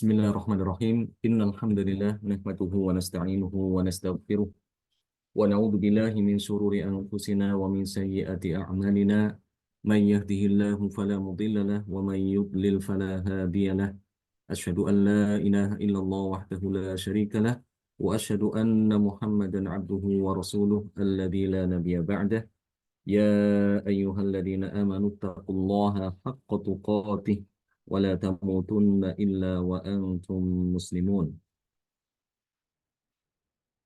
Bismillahirrahmanirrahim. Innal hamdalillah nahmaduhu wa nasta'inuhu wa nastaghfiruh wa na'udzu billahi min shururi anfusina wa min sayyiati a'malina. May yahdihillahu fala mudilla lahu wa may yudlil fala hadiya lahu. Asyhadu an la ilaha illallah wahdahu la syarika lahu wa asyhadu anna Muhammadan 'abduhu wa rasuluh alladzi la nabiyya ba'dahu. يا أيها الذين آمنوا اتقوا الله حق تقاته ولا تموتن إلا وأنتم مسلمون.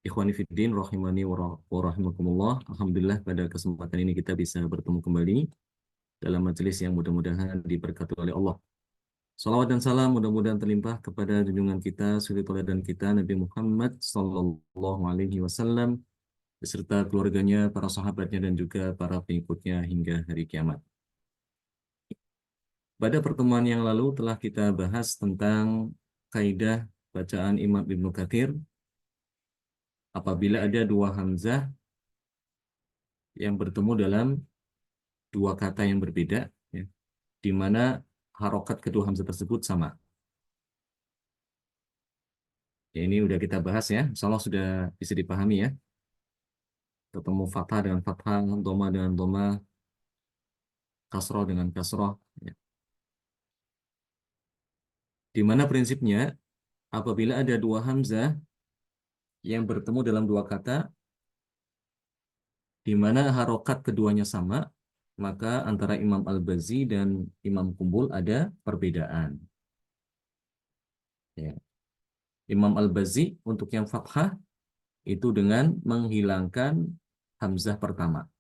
Ikhwani fiddin rahimani wa rahimakumullah. Alhamdulillah pada kesempatan ini kita bisa bertemu kembali dalam majelis yang mudah-mudahan diberkati oleh Allah. Salawat dan salam mudah-mudahan terlimpah kepada junjungan kita, suri tauladan kita Nabi Muhammad sallallahu alaihi wasallam beserta keluarganya, para sahabatnya dan juga para pengikutnya hingga hari kiamat. Pada pertemuan yang lalu telah kita bahas tentang kaidah bacaan Imam Ibnu Katsir apabila ada dua hamzah yang bertemu dalam dua kata yang berbeda, ya, di mana harokat kedua hamzah tersebut sama. Ya, ini udah kita bahas ya, insyaallah sudah bisa dipahami ya. Ketemu fathah dengan fathah, dhamma dengan dhamma, kasroh dengan kasroh. Ya. Di mana prinsipnya apabila ada dua hamzah yang bertemu dalam dua kata, di mana harokat keduanya sama, maka antara Imam Al-Bazzi dan Imam Kumbul ada perbedaan. Ya. Imam Al-Bazzi untuk yang fathah itu dengan menghilangkan hamzah pertama.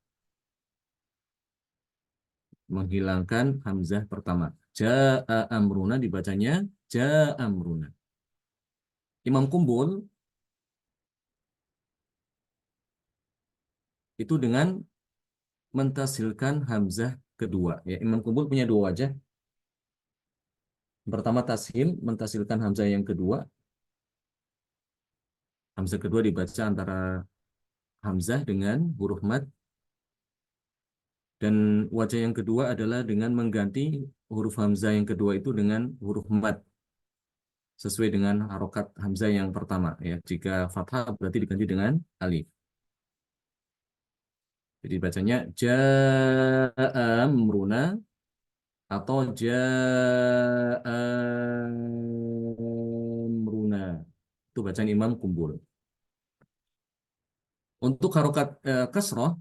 Menghilangkan hamzah pertama. Ja'a amruna dibacanya ja'a amruna. Imam Kumbul itu dengan mentasilkan hamzah kedua. Ya, Imam Kumbul punya dua wajah. Pertama tashil, mentasilkan hamzah yang kedua. Hamzah kedua dibaca antara hamzah dengan huruf mad. Dan wajah yang kedua adalah dengan mengganti huruf hamzah yang kedua itu dengan huruf mad. Sesuai dengan harokat hamzah yang pertama. Ya, jika fathah berarti diganti dengan alif. Jadi bacanya ja'amruna atau ja'amruna. Itu bacaan Imam Kumbul. Untuk harokat kasroh,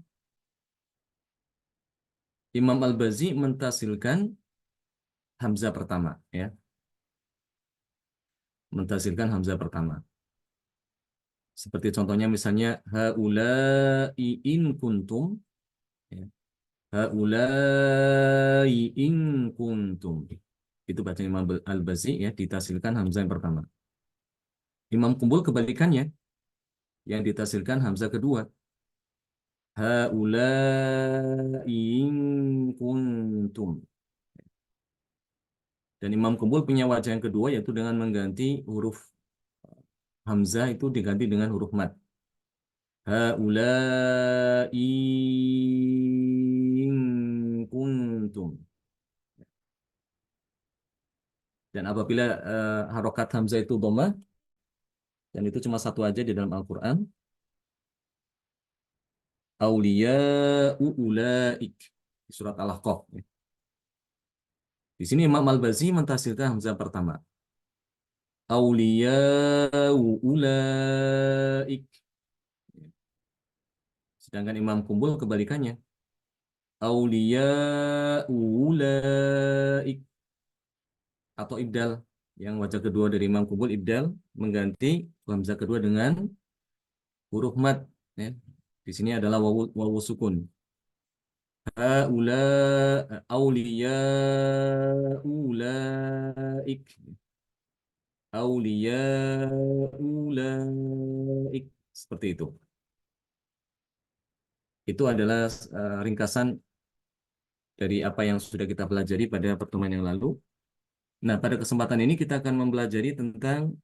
Imam Al-Bazzi mentasilkan hamzah pertama. Ya. Mentasilkan hamzah pertama. Seperti contohnya misalnya haula'i in kuntum, ya. Haula'i in kuntum. Itu bacaan Imam Al-Bazzi ya, ditasilkan hamzah yang pertama. Imam Kumbul kebalikannya, yang ditasilkan hamzah kedua. Haula'i in kuntum. Dan Imam Kumbul punya wajah yang kedua yaitu dengan mengganti huruf hamzah itu diganti dengan huruf mad. Haula'i in kuntum. Dan apabila harokat hamzah itu dhamma, dan itu cuma satu aja di dalam Al-Quran, auliya'u ulaik di surat Al-Ahqaf. Di sini Imam Al-Bazzi mentasilkan hamzah pertama. Auliya'u ulaik. Sedangkan Imam Kumbul kebalikannya. Auliya'u ulaik. Atau ibdal. Yang wajah kedua dari Imam Kumbul ibdal mengganti hamzah kedua dengan huruf mad. Ya. Di sini adalah wawu sukun. Haula auliya'u ulaik. Auliya'ulaik, seperti itu. Itu adalah ringkasan dari apa yang sudah kita pelajari pada pertemuan yang lalu. Nah, pada kesempatan ini kita akan mempelajari tentang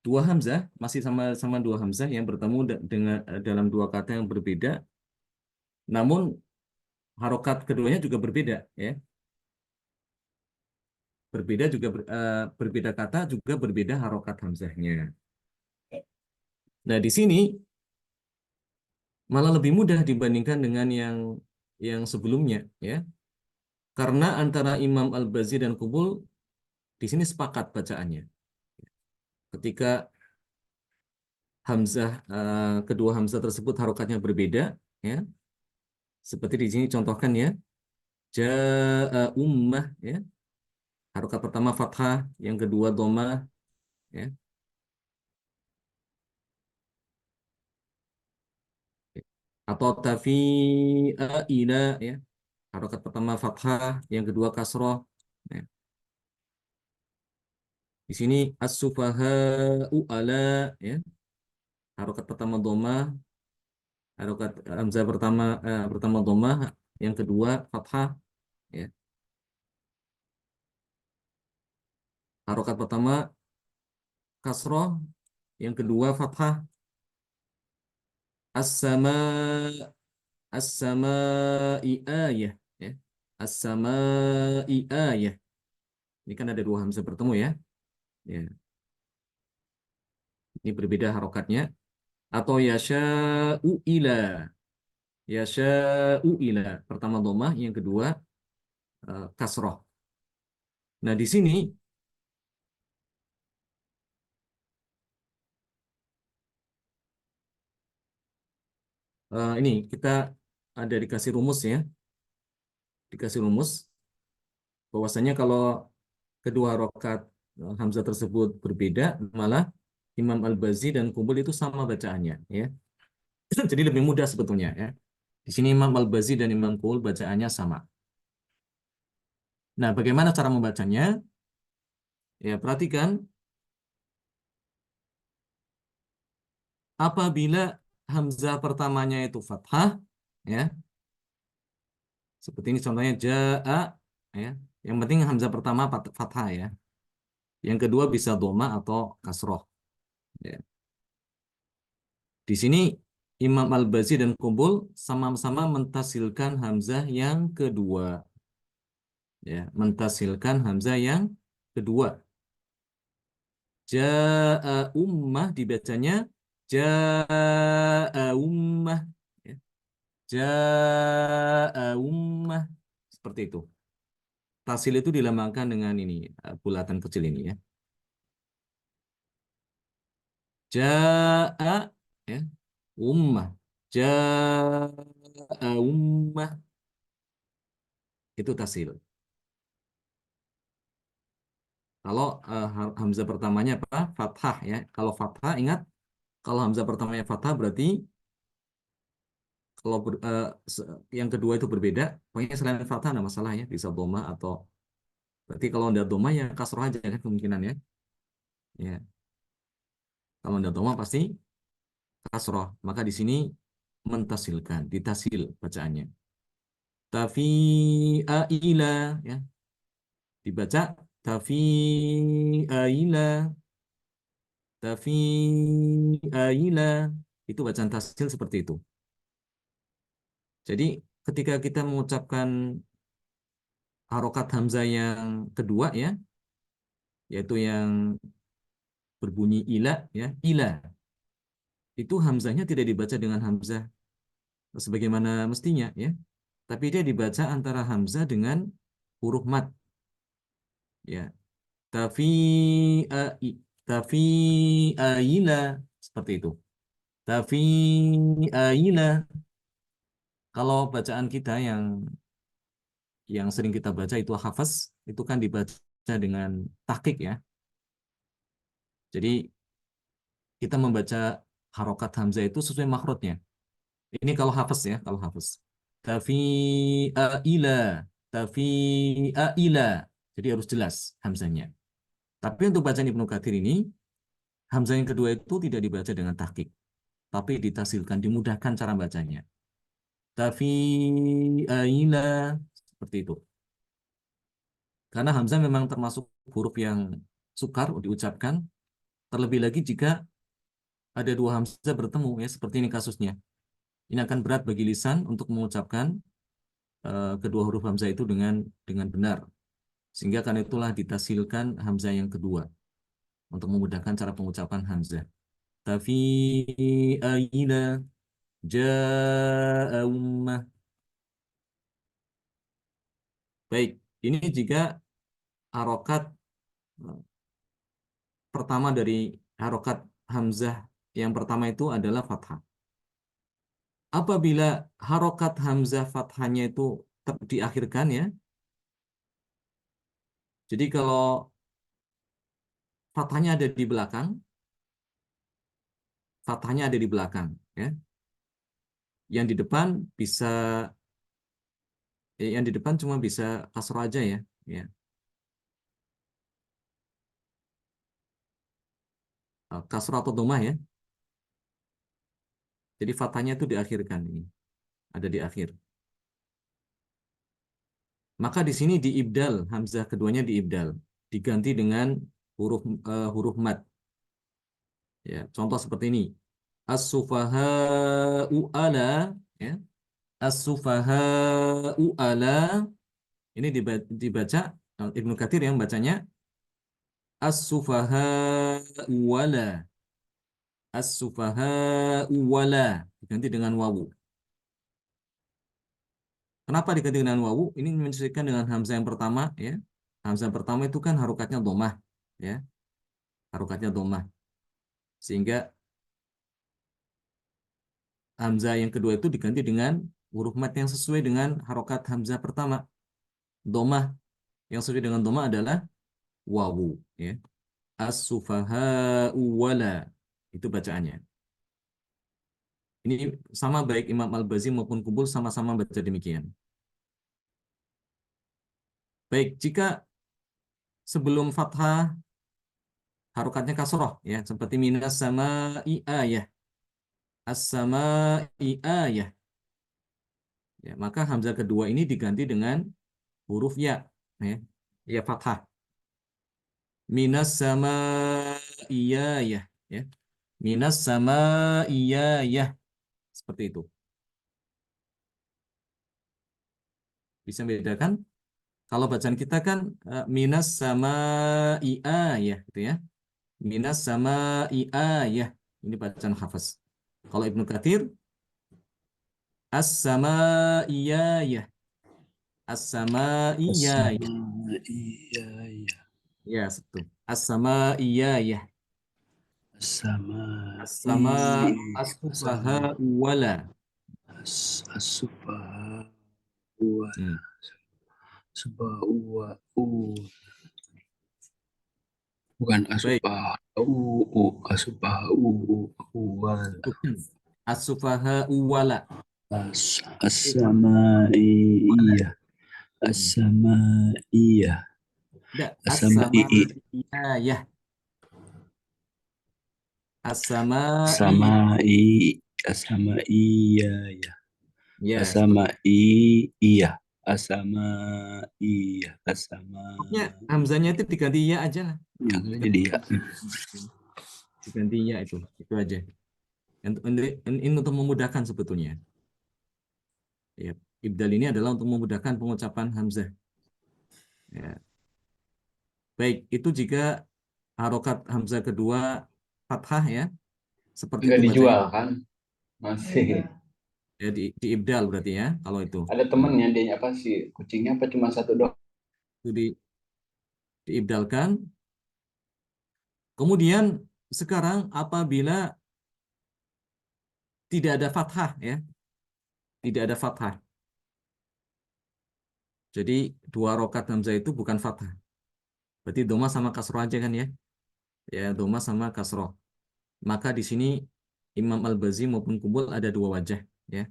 dua hamzah, masih sama dua hamzah yang bertemu dengan dalam dua kata yang berbeda, namun harokat keduanya juga berbeda, ya. Berbeda juga berbeda kata juga berbeda harokat hamzahnya. Nah, di sini malah lebih mudah dibandingkan dengan yang sebelumnya, ya. Karena antara Imam Al-Bazi dan Qubul di sini sepakat bacaannya. Ketika kedua hamzah tersebut harokatnya berbeda, ya. Seperti di sini contohkan, ya. Ja'a ummah, ya. Harokat pertama fathah, yang kedua dhammah, ya. Atau tafi'a ila, ya. Harokat pertama fathah, yang kedua kasroh. Ya. Di sini as-sufaha'u ala, ya. Harokat pertama dhammah, harokat hamzah pertama dhammah, yang kedua fathah, ya. Harokat pertama kasroh, yang kedua fathah. As-sama as-sama'i ayah, ya. As-sama'i ayah. Ini kan ada dua hamzah bertemu, ya. Ya, ini berbeda harokatnya. Atau yasha'u ila. Yasha'u ila. Pertama dhammah, yang kedua kasroh. Nah, di sini ini kita ada dikasih rumus, ya. Dikasih rumus bahwasanya kalau kedua harokat hamzah tersebut berbeda, malah Imam Al-Bazi dan Qubul itu sama bacaannya, ya. Jadi lebih mudah sebetulnya, ya. Di sini Imam Al-Bazi dan Imam Qubul bacaannya sama. Nah, bagaimana cara membacanya? Ya, perhatikan apabila hamzah pertamanya itu fathah, ya. Seperti ini contohnya jaa, ya. Yang penting hamzah pertama fathah, ya. Yang kedua bisa doma atau kasroh, ya. Di sini Imam Al-Bazi dan Qubul sama-sama mentasilkan hamzah yang kedua, ya, mentasilkan hamzah yang kedua. Ja'a ummah dibacanya ja'a ummah, ya. Ja'a ummah, seperti itu. Tasil itu dilambangkan dengan ini, bulatan kecil ini, ya. Ja'a, ya, ummah. Ja'a ummah, itu tasil. Kalau hamzah pertamanya apa? Fathah, ya. Kalau fathah, ingat, kalau hamzah pertamanya fathah berarti kalau yang kedua itu berbeda. Pokoknya selain fathah ada masalah, ya. Bisa doma atau berarti kalau ada doma ya kasroh aja kan kemungkinan, ya. Ya. Kalau ada doma pasti kasroh. Maka di sini mentasilkan, ditasil bacaannya. Tafi'aila, ya. Dibaca tafi'aila, tafi'aila. Itu bacaan tasil seperti itu. Jadi ketika kita mengucapkan harokat hamzah yang kedua, ya, yaitu yang berbunyi ila, ya, ila. Itu hamzahnya tidak dibaca dengan hamzah sebagaimana mestinya, ya. Tapi dia dibaca antara hamzah dengan huruf mat, ya. Tafi'ai, tafi'aila, seperti itu. Tafi'aila. Kalau bacaan kita yang sering kita baca itu hafaz, itu kan dibaca dengan tahqiq, ya. Jadi kita membaca harokat hamzah itu sesuai makhrajnya. Ini kalau hafaz, ya, kalau hafaz. Tafi'aila, tafi'aila. Jadi harus jelas hamzahnya. Tapi untuk bacaan Ibnu Katsir ini, hamzah yang kedua itu tidak dibaca dengan tahqiq, tapi ditasilkan, dimudahkan cara bacanya. Tafi'aila, seperti itu. Karena hamzah memang termasuk huruf yang sukar diucapkan, terlebih lagi jika ada dua hamzah bertemu, ya, seperti ini kasusnya. Ini akan berat bagi lisan untuk mengucapkan kedua huruf hamzah itu dengan benar. Sehingga karena itulah ditasilkan hamzah yang kedua untuk memudahkan cara pengucapan hamzah. Tafi'ila ja'a ummah. Baik, ini jika harokat pertama dari harokat hamzah yang pertama itu adalah fathah. Apabila harokat hamzah fathahnya itu diakhirkan ya, jadi kalau fathahnya ada di belakang, fathahnya ada di belakang, ya. Yang di depan bisa, yang di depan cuma bisa kasroh aja ya, ya. Kasroh atau domah ya. Jadi fathahnya itu diakhirkan ini, ada di akhir. Maka di sini diibdal, hamzah keduanya diibdal, diganti dengan huruf mad. Ya, contoh seperti ini. As-sufaha'u ala, ya. As-sufaha'u ala, ini dibaca Ibnu Katsir yang bacanya as-sufaha'u wala. As-sufaha'u wala diganti dengan wawu. Kenapa diganti dengan wawu? Ini menyesuaikan dengan hamzah yang pertama ya. Hamzah yang pertama itu kan harokatnya domah ya. Harokatnya domah. Sehingga hamzah yang kedua itu diganti dengan huruf mat yang sesuai dengan harokat hamzah pertama. Domah yang sesuai dengan domah adalah wawu ya. As-sufaha'u wala. Itu bacaannya. Ini sama baik Imam Al-Bazi maupun Kubul sama-sama baca demikian. Baik, jika sebelum fathah harokatnya kasroh ya, seperti minas sama ayah, as-sama ayah. Ya, maka hamzah kedua ini diganti dengan huruf ya, ya, ya fathah. Minas sama iyayah, ya. Minas sama iyayah. Seperti itu. Bisa membedakan? Kalau bacaan kita kan minas sama iyayah, gitu ya. Minas sama iyayah. Ini bacaan hafaz. Kalau Ibnu Katsir, as sama iyayah. As sama iyayah. As-sama iya iya. Ya, satu. As sama iyayah. As-sama As-sama as-sama as-sufaha wala. as-sufaha wa Hmm. subahu wa bukan Baik. asupaha asupaha wal Bukan. As-sufaha wala. as-sama Wala. iya Hmm. as-sama iya Tidak. as-sama As-sama iyayah. As-sama as-sama iyayah. as-sama iya ya Ya, as-sama seperti iya as-sama iya as-sama pokoknya hamzanya itu diganti ya aja lah. yang Nggak jadi ya diganti ya itu aja. Ini untuk memudahkan sebetulnya. Ya, ibdal ini adalah untuk memudahkan pengucapan hamzah. Ya. Baik, itu jika harokat hamzah kedua fathah ya, seperti Nggak itu bacanya. dijual kan? Masih. Ya, di ibdal berarti ya, kalau itu. Ada temennya dia apa sih? Kucingnya apa cuma satu doang? Itu diibdalkan. Kemudian sekarang apabila tidak ada fathah ya, tidak ada fathah. Jadi dua rokat hamzah itu bukan fathah. Berarti doma sama kasroh aja kan ya? Ya, doma sama kasroh. Maka di sini Imam Al-Bazi maupun Kubul ada dua wajah ya.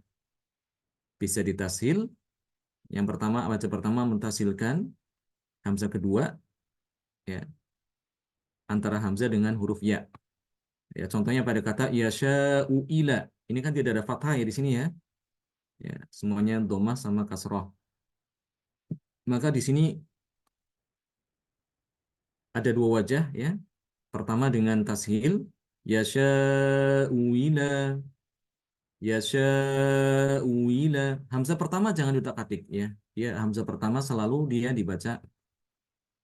Bisa ditasil. Yang pertama, wajah pertama mentasilkan hamzah kedua ya, antara hamzah dengan huruf ya. Ya, contohnya pada kata yasha'u ila. Ini kan tidak ada fathah ya di sini ya. Ya, semuanya domah sama kasroh. Maka di sini ada dua wajah ya. Pertama dengan tashil yasha'u ila, yasha'u ila. Hamzah pertama jangan diutak-atik ya. Ya, hamzah pertama selalu dia dibaca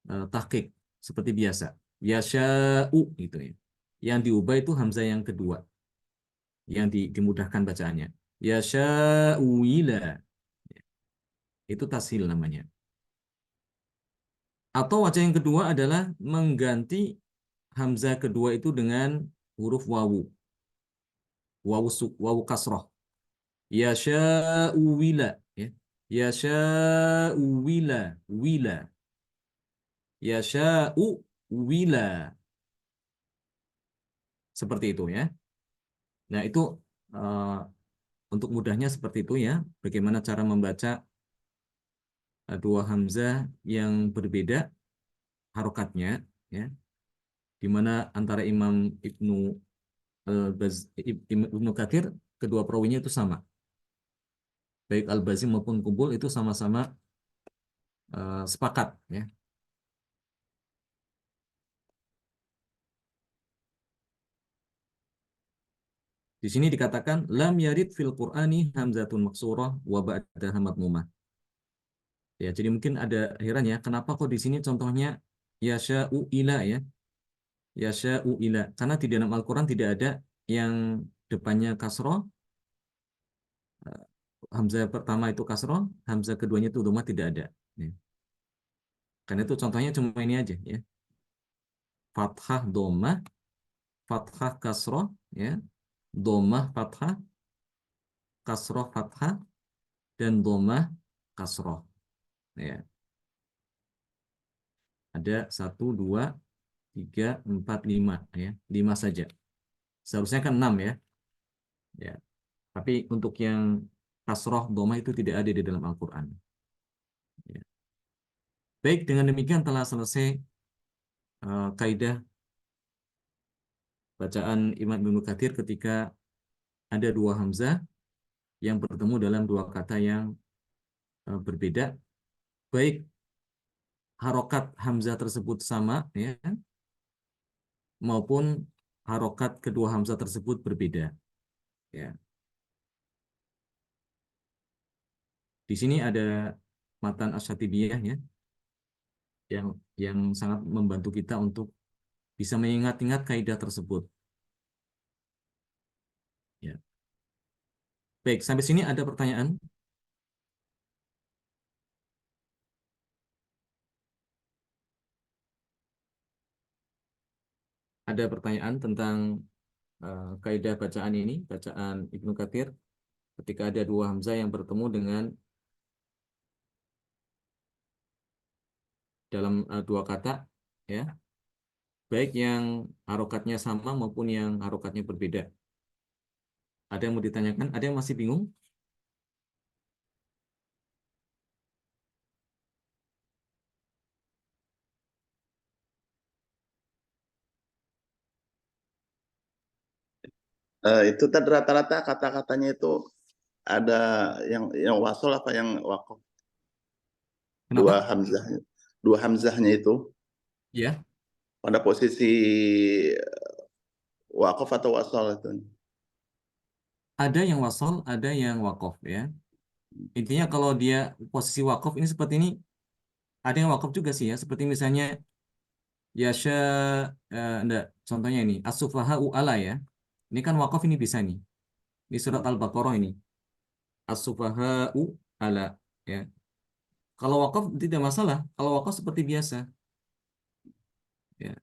tahqiq seperti biasa. Yasha'u gitu ya. Yang diubah itu hamzah yang kedua, yang dimudahkan bacaannya. Yasha'uila. Itu tashil namanya. Atau wajah yang kedua adalah mengganti hamzah kedua itu dengan huruf wawu. Wawu kasroh. Yasha'uwila. Ya. Yasha'uwila. Wila. Yasha'uwila. Seperti itu ya. Nah itu eh, untuk mudahnya seperti itu ya. Bagaimana cara membaca dua hamzah yang berbeda harokatnya ya. Di mana antara Imam Ibnu Katsir kedua perawinya itu sama. Baik Al-Bazzi maupun Qubul itu sama-sama sepakat ya. Di sini dikatakan lam yarid fil Qur'ani hamzatun maksurah wa ba'daha madmumah. Ya, jadi mungkin ada heran ya, kenapa kok di sini contohnya yasha'u ila ya? Yasha'u ila. Karena di dalam Al-Qur'an tidak ada yang depannya kasroh, hamzah pertama itu kasroh, hamzah keduanya itu dhammah tidak ada. Ya. Karena itu contohnya cuma ini aja ya. Fathah dhammah, fathah kasroh ya. Dhammah fathah, kasroh fathah dan dhammah kasroh. Ya. Ada 1, 2, 3, 4, 5 ya. 5 saja. Seharusnya kan 6 ya. Ya. Tapi untuk yang kasroh dhammah itu tidak ada di dalam Al-Qur'an. Ya. Baik, dengan demikian telah selesai kaidah bacaan Imam Ibnu Katsir ketika ada dua hamzah yang bertemu dalam dua kata yang berbeda, baik harokat hamzah tersebut sama ya, maupun harokat kedua hamzah tersebut berbeda. Ya. Di sini ada matan Asy-Syatibiyah ya, yang sangat membantu kita untuk bisa mengingat-ingat kaidah tersebut. Ya. Baik, sampai sini ada pertanyaan? Ada pertanyaan tentang kaidah bacaan ini, bacaan Ibnu Katsir ketika ada dua hamzah yang bertemu dengan dalam dua kata ya, baik yang harokatnya sama maupun yang harokatnya berbeda. Ada yang mau ditanyakan? Ada yang masih bingung? Itu tadi rata-rata kata-katanya itu ada yang wasol apa yang wakof? Dua Kenapa? hamzahnya, dua hamzahnya itu Ya, pada posisi wakof atau wasol itu. ada yang wasol, ada yang wakof ya. Intinya kalau dia posisi wakof ini seperti ini, ada yang wakof juga sih ya. Seperti misalnya Yasha, enggak, contohnya ini as-sufaha'u ala ya. Ini kan wakof ini bisa nih. Di surat Al-Baqarah ini. As-sufaha'u ala ya. Kalau wakof tidak masalah. Kalau wakof seperti biasa ya.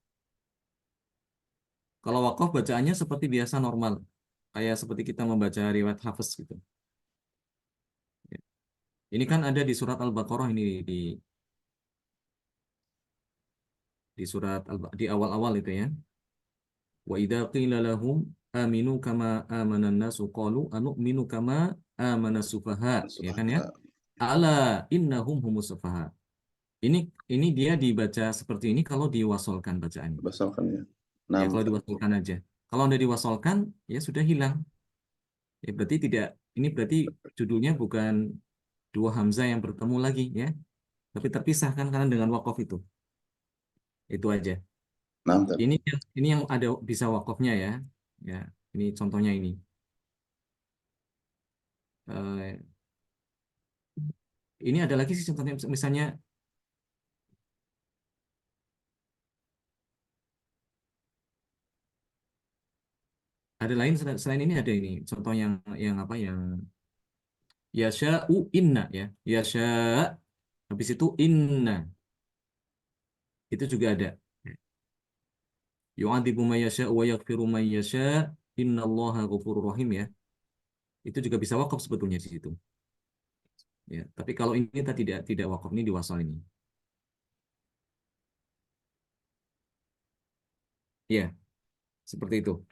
Kalau wakof bacaannya seperti biasa normal. Kayak seperti kita membaca riwayat Hafiz gitu. Ya. Ini kan ada di surat Al-Baqarah ini di surat di awal-awal itu ya. Wa idza qila lahum aminu kama amanan nasu qalu anu'minu kama amanas sufaha ya kan ya. Ala innahum humus sufaha. Ini ini dia dibaca seperti ini kalau diwasolkan bacaannya. Basalkan ya. Ya Nah, kalau diwasolkan aja. Kalau anda diwasolkan ya sudah hilang. Ya berarti tidak, ini berarti judulnya bukan dua hamzah yang bertemu lagi ya, tapi terpisahkan karena dengan wakaf itu. Itu aja. nah, Ini yang ada bisa wakafnya ya. Ya, ini contohnya ini. Eh, ini ada lagi sih contohnya misalnya Ada lain selain ini, ada ini. Contoh yang apa yang yasha'u inna ya. Yasha' habis itu inna. Itu juga ada. Yu'adzibu may yasha'u wa yaghfiru may yasha'. Innallaha ghafurur rahim ya. Itu juga bisa wakaf sebetulnya di situ. Ya, tapi kalau ini kita tidak wakaf, ini di wasal ini. Ya, seperti itu.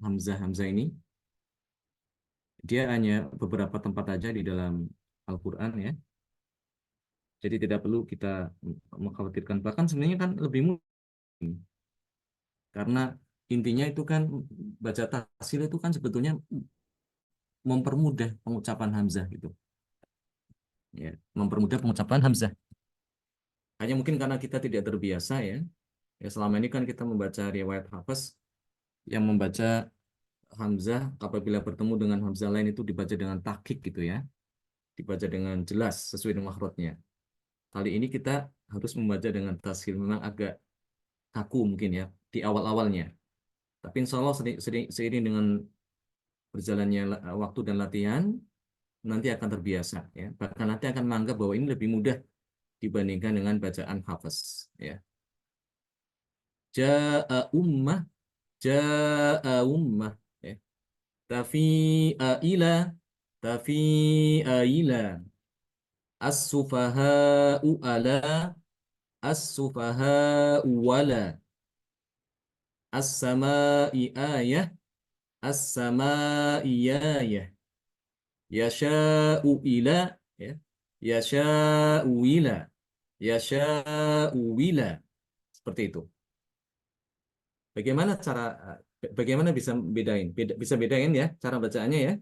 Hamzah ini dia hanya beberapa tempat aja di dalam Al-Qur'an ya. Jadi tidak perlu kita mengkhawatirkan. Bahkan sebenarnya kan lebih mudah karena intinya itu kan baca tahsil itu kan sebetulnya mempermudah pengucapan hamzah gitu. Ya, mempermudah pengucapan hamzah. Hanya mungkin karena kita tidak terbiasa ya. Ya selama ini kan kita membaca riwayat Hafs yang membaca hamzah apabila bertemu dengan hamzah lain itu dibaca dengan takhik gitu ya. Dibaca dengan jelas sesuai dengan makhrajnya. Kali ini kita harus membaca dengan tashil, memang agak kaku mungkin ya di awal-awalnya. Tapi insya Allah seiring dengan berjalannya waktu dan latihan, nanti akan terbiasa ya. Bahkan nanti akan menganggap bahwa ini lebih mudah dibandingkan dengan bacaan hafaz ya. Ja'a ummah, ja'a ummah ya. Tafi'a ila, tafi'a ila. As-sufaha'u ala, as-sufaha'u wala. As-sama'i ayah, as-sama'i ayah. Yasha'u ila ya. Yasha'u ila. Yasha'u ila. Seperti itu. Bagaimana bagaimana bisa bedain? Bisa bedain ya cara bacaannya ya.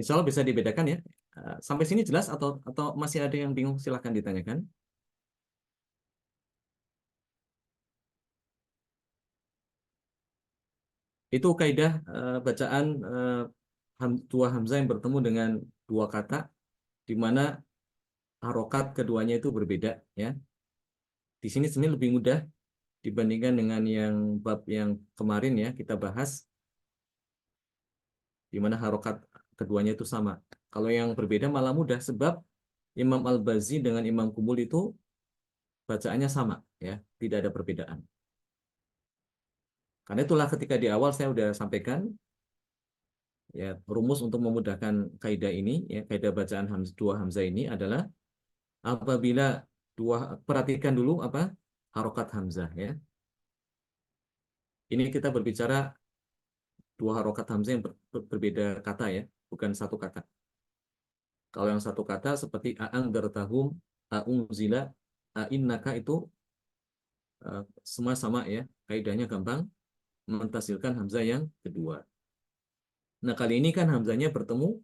Insya Allah bisa dibedakan ya. Sampai sini jelas atau masih ada yang bingung? Silahkan ditanyakan. Itu kaidah bacaan dua hamzah yang bertemu dengan dua kata di mana harokat keduanya itu berbeda ya. Di sini sebenarnya lebih mudah dibandingkan dengan yang bab yang kemarin ya kita bahas di mana harokat keduanya itu sama. Kalau yang berbeda malah mudah sebab Imam Al-Bazi dengan Imam Kumbul itu bacaannya sama ya, tidak ada perbedaan. Karena itulah ketika di awal saya sudah sampaikan ya rumus untuk memudahkan kaidah ini ya, kaidah bacaan dua hamzah ini adalah apabila perhatikan dulu apa harokat hamzah ya. Ini kita berbicara dua harokat hamzah yang berbeda kata ya, bukan satu kata. Kalau yang satu kata seperti a'ang dartahum, a'ungzila, a'innaka itu semua sama ya, kaidahnya gampang mentasilkan hamzah yang kedua. Nah, kali ini kan hamzahnya bertemu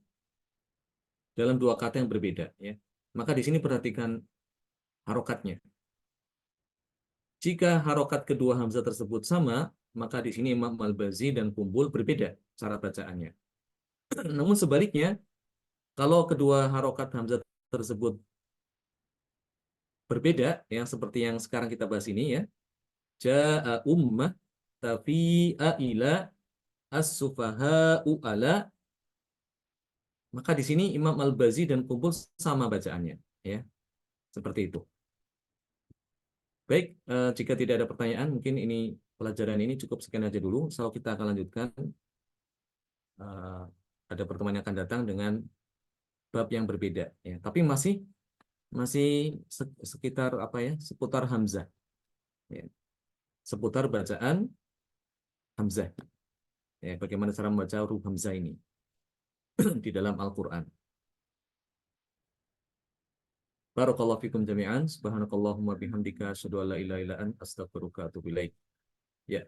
dalam dua kata yang berbeda ya. Maka di sini perhatikan harokatnya. Jika harokat kedua hamzah tersebut sama, maka di sini Imam Al-Bazi dan Kumbul berbeda cara bacaannya. Namun sebaliknya, kalau kedua harokat hamzah tersebut berbeda, yang seperti yang sekarang kita bahas ini ya, ja'a ummah, tafi'a ila, as-sufaha'u ala, maka di sini Imam Al-Bazi dan Kumbul sama bacaannya ya. Seperti itu. Baik, jika tidak ada pertanyaan, mungkin ini pelajaran ini cukup sekian aja dulu. So, kita akan lanjutkan ada pertemuan yang akan datang dengan bab yang berbeda ya. Tapi masih sekitar apa ya? Seputar hamzah. Ya. Seputar bacaan hamzah. Ya, bagaimana cara membaca huruf hamzah ini di dalam Al-Qur'an. Barakallahu fikum jami'an. Subhanakallahumma bihamdika asyhadu an la ilaha illa anta astaghfiruka wa atubu ilaik. Ya.